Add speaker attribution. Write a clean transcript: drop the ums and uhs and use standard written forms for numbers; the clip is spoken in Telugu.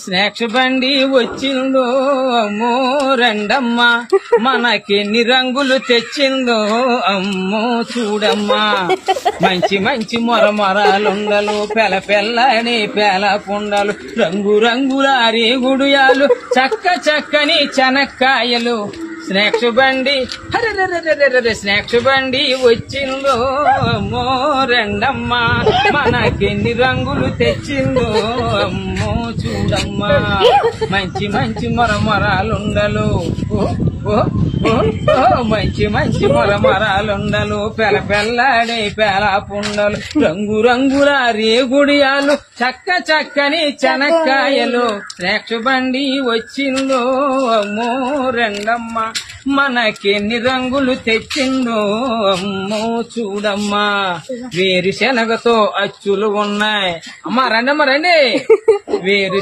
Speaker 1: స్నాక్స్ బండి వచ్చిందో అమ్మో రండమ్మా, మనకెన్ని రంగులు తెచ్చిందో అమ్మో చూడమ్మా. మంచి మంచి మొరమొరాలుండలు, పెల పెల్లని పేల పుండలు, రంగు రంగుల రేగుడియాలు, చక్క చక్కని చెనక్కాయలు. స్నాక్స్ బండి స్నాక్స్ బండి వచ్చిందో అమ్మో రండమ్మా, మనకెన్ని రంగులు తెచ్చిందో అమ్మో చూడమ్మా. మంచి మంచి మొరమొరాలుండలు, మంచి మంచి మొరమొరాలుండలు, పెల పెల్లాడే పేల పుండలు, రంగు రంగుల రేగుడియాలు, చక్క చక్కని చెనక్కాయలు. స్నాక్స్ బండి వచ్చిందో అమ్మో రండమ్మా, మనకెన్ని రంగులు తెచ్చిందో అమ్మో చూడమ్మా. వేరుశనగతో అచ్చులు ఉన్నాయి. అమ్మా రండమ్మా రండి. వేరు